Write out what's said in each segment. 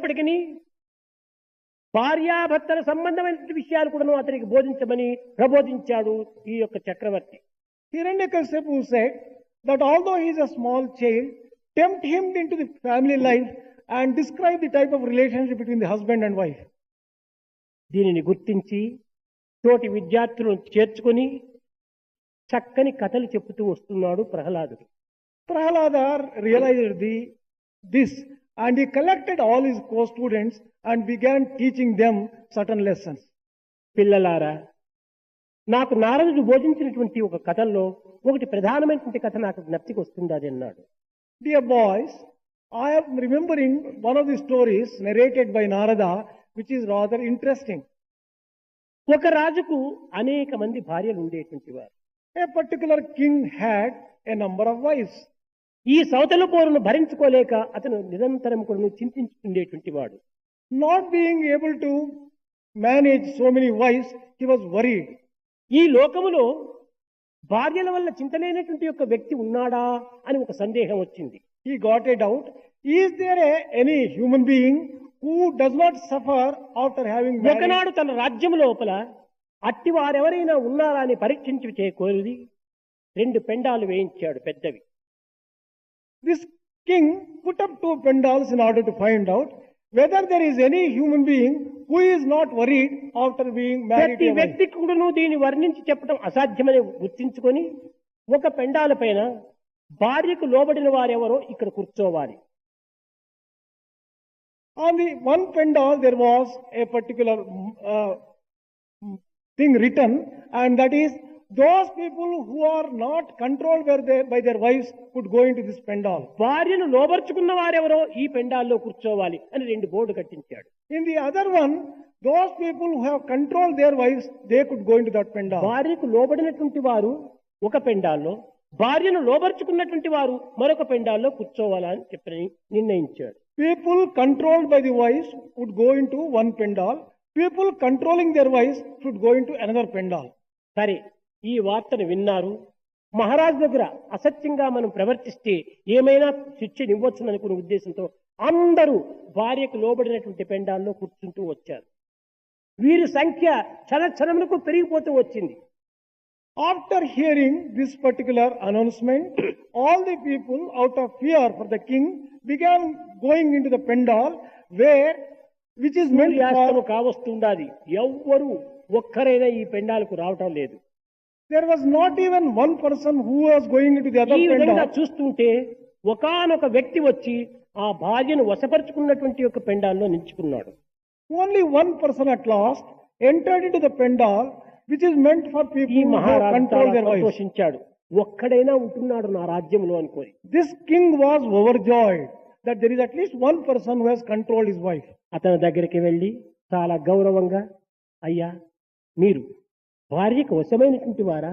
అయినప్పటికీ భార్యాభర్తల సంబంధమైన విషయాలు కూడా అతనికి బోధించమని ప్రబోధించాడు ఈ యొక్క చక్రవర్తి. Hiranyakashipu said that although he is a small child, tempt him into the family life and describe the type of relationship between the husband and wife. దీనిని గుర్తించి తోటి విద్యార్థులను చేర్చుకొని చక్కని కథలు చెప్పుతూ వస్తున్నాడు ప్రహ్లాదుడు. Prahalada realized this and he collected all his co-students and began teaching them certain lessons. పిల్లలారా, నాకు నారదుడు బోధించినటువంటి ఒక కథల్లో ఒకటి ప్రధానమైనటువంటి కథ నాకు జ్ఞప్తికి వస్తుంది అది అన్నాడు. Dear boys, I am remembering one of the stories narrated by Narada which is rather interesting. ఒక రాజుకు అనేక మంది భార్యలు ఉండేటువంటి వారు. A particular king had a number of wives. ఈ సౌతల పోరును భరించుకోలేక అతను నిరంతరం కూడా చింతించుతుండేటువంటి వాడు. Not being able to manage so many wives, he was worried. ఈ లోకములో భార్యల వల్ల చింతలేనటువంటి యొక్క వ్యక్తి ఉన్నాడా అని ఒక సందేహం వచ్చింది. He got a doubt. Is there any human being who does not suffer after having married? ఒకనాడు తన రాజ్యం లోపల అట్టి వారెవరైనా ఉన్నారా అని పరీక్షించి చేయకోరిది 2 పెండాలు వేయించాడు పెద్దవి. This king put up 2 pendals in order to find out whether there is any human being who is not worried after being married ప్రతి to a wife. వ్యక్తి కూడాను దీన్ని వర్ణించి చెప్పడం అసాధ్యమని గుర్తించుకొని ఒక పెండాల పైన భార్యకు లోబడిన వారెవరో ఇక్కడ కూర్చోవాలి. On the one pendal there was a particular thing written, and that is those people who are not controlled by their wives could go into this pendal. భార్యను లోబర్చుకున్న వారెవరో ఈ పెండాల్లో కూర్చోవాలి అని 2 బోర్డు కట్టించాడు. In the other one, those people who have controlled their wives, they could go into that pendal. భార్యకు లోబడినటువంటి వారు ఒక పెండాల్లో, భార్యను లోబర్చుకున్నటువంటి వారు మరొక పెండాల్లో కూర్చోవాలని చెప్పి నిర్ణయించాడు. People controlled by the wives would go into one pendal. People controlling their wives should go into another pendal. సరే, ఈ వార్తను విన్నారు. మహారాజు దగ్గర అసత్యంగా మనం ప్రవర్తిస్తే ఏమైనా శిక్ష ఇవ్వచ్చుననుకునే ఉద్దేశంతో అందరూ భార్యకు లోబడినటువంటి పెండాల్లో కూర్చుంటూ వచ్చారు. వీరి సంఖ్య క్షణక్షణములకు పెరిగిపోతూ వచ్చింది. After hearing this particular announcement, all the people, out of fear for the king, began going into the pendal which is meant సూర్యాస్తము for. కావస్తుండాది. ఎవ్వరూ ఒక్కరైనా ఈ పెండాలకు రావటం లేదు. There was not even one person who was going into the other ఈ విధంగా pendal. చూస్తుంటే ఒకానొక వ్యక్తి వచ్చి ఆ భార్యను వశపరుచుకున్నటువంటి యొక్క పెండాల్లో నిల్చుకున్నాడు. Only one person at last entered into the pendal which is meant for ఈ people who have మహారాజు controlled చాలా their wives. సంతోషించాడు. ఒక్కడైనా ఉంటున్నాడు నా రాజ్యంలో అనుకోని. This king was overjoyed that there is at least one person who has controlled his wife. అతని దగ్గరికి వెళ్ళి చాలా గౌరవంగా, అయ్యా, మీరు భార్యకు వశమైనటువంటి వారా,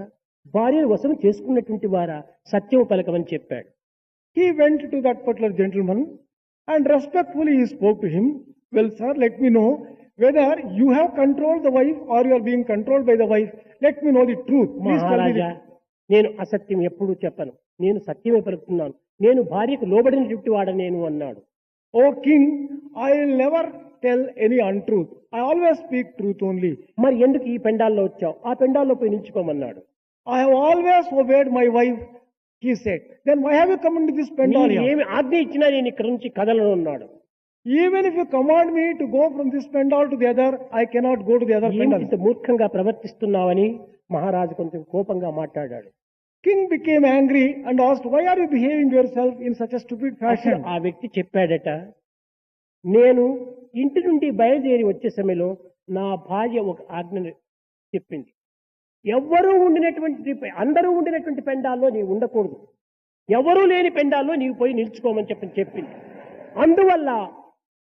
భార్యను వశం చేసుకున్నటువంటి వారా, సత్యం పలకమని చెప్పాడు. He went to that particular gentleman and respectfully he spoke to him. Well, sir, let me know whether you have controlled the wife or you are being controlled by the wife. Let me know the truth. Please tell me Maharaja, the. నేను అసత్యం ఎప్పుడూ చెప్పను, నేను సత్యమే పలుకుతున్నాను, నేను భార్యకు లోబడినటువంటి వాడ నేను అన్నాడు. O king, I will never tell any untruth. I always speak truth only. మరి ఎందుకు ఈ పెండాల్లో వచ్చావు? ఆ పెండాల్లో పోయి నిల్చుకోమన్నాడు. I have always obeyed my wife, he said. Then why have you come into this pendal నీవు here? ఏమి ఆజ్ఞ ఇచ్చినా నేను ఇక్కడ నుంచి కదలను అన్నాడు. Even if you command me to go from this pendal to the other, I cannot go to the other ఏమిటి pendal. ఇంత మూర్ఖంగా ప్రవర్తిస్తున్నావని మహారాజు కొంచెం కోపంగా మాట్లాడాడు. King became angry and asked, why are you behaving yourself in such a stupid అప్పుడు fashion? ఆ వ్యక్తి చెప్పాడట, నేను ఇంటి నుండి బయలుదేరి వచ్చే సమయంలో నా భార్య ఒక ఆజ్ఞను చెప్పింది. అందరూ ఉండినటువంటి పెండాల్లో నీవు ఉండకూడదు, ఎవరూ లేని పెండాల్లో నీవు పోయి నిల్చుకోమని చెప్పింది. అందువల్ల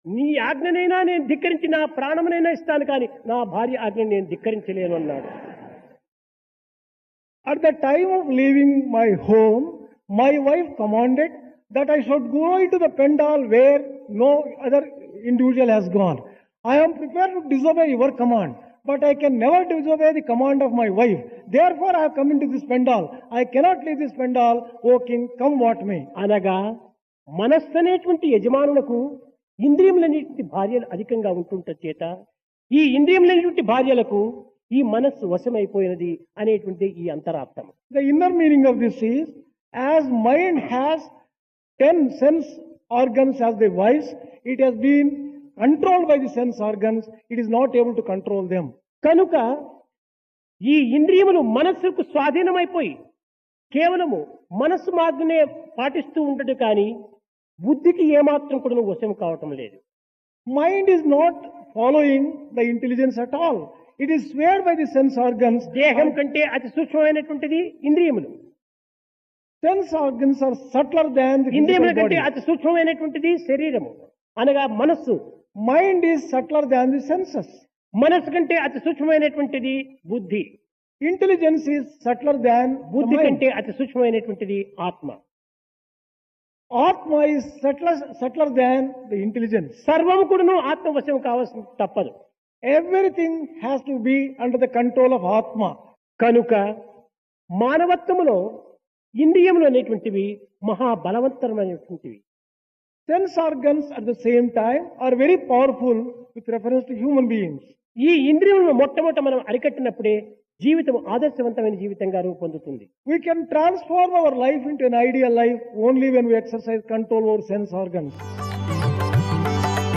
నీ ఆజ్ఞనైనా నేను ధిక్కరించి నా ప్రాణమునైనా ఇస్తాను, కానీ నా భార్య ఆజ్ఞను నేను ధిక్కరించలేను అన్నాడు. At the time of leaving my home, my wife commanded that I should go into the pendal where no other individual has gone. I am prepared to disobey your command, but I can never disobey the command of my wife. Therefore, I have come into this pendal. I cannot leave this pendal. O king, come what may. అనగా మనస్సు అనేటువంటి యజమానులకు ఇంద్రియములనేటువంటి భార్యలు అధికంగా ఉంటుంట చేత ఈ ఇంద్రియములనేటువంటి భార్యలకు ఈ మనస్సు వశమైపోయినది అనేటువంటి ఈ అంతరార్థం. The inner meaning of this is, as mind has 10 sense organs as the wives, it has been controlled by the sense organs, it is not able to control them. కనుక ఈ ఇంద్రియములు మనస్సుకు స్వాధీనమైపోయి కేవలము మనస్సు మార్గనే పాటిస్తూ ఉండదు కానీ బుద్ధికి ఏమాత్రం కూడా వశం కావటం లేదు. Mind is not following the intelligence at all. It is swayed by the sense organs. దేహం కంటే అతి సూక్ష్మమైనటువంటిది ఇంద్రియములు. Sense organs are subtler than the ఇంద్రియముల physical కంటే body. అతి సూక్ష్మమైనటువంటిది శరీరము అనగా మనస్సు. Mind is subtler than the senses. మనస్సు కంటే అతి సూక్ష్మమైనటువంటిది బుద్ధి. Intelligence is subtler than the బుద్ధి mind. కంటే అతి సూక్ష్మమైనటువంటిది ఆత్మ. Atma is subtler than the intelligence. సర్వము కూడాను ఆత్మవశం కావాల్సిన తప్పదు. Everything has to be under the control of Atma. కనుక మానవత్వములో ఇంద్రియములు అనేటువంటివి మహాబలవంతమైనటువంటివి. Sense organs at the same time are very powerful with reference to human beings. ఈ ఇంద్రియములను మొట్టమొదట మనం అరికట్టినప్పుడే జీవితం ఆదర్శవంతమైన జీవితంగా రూపొందుతుంది. We can transform our life into an ideal life only when we exercise control over sense organs.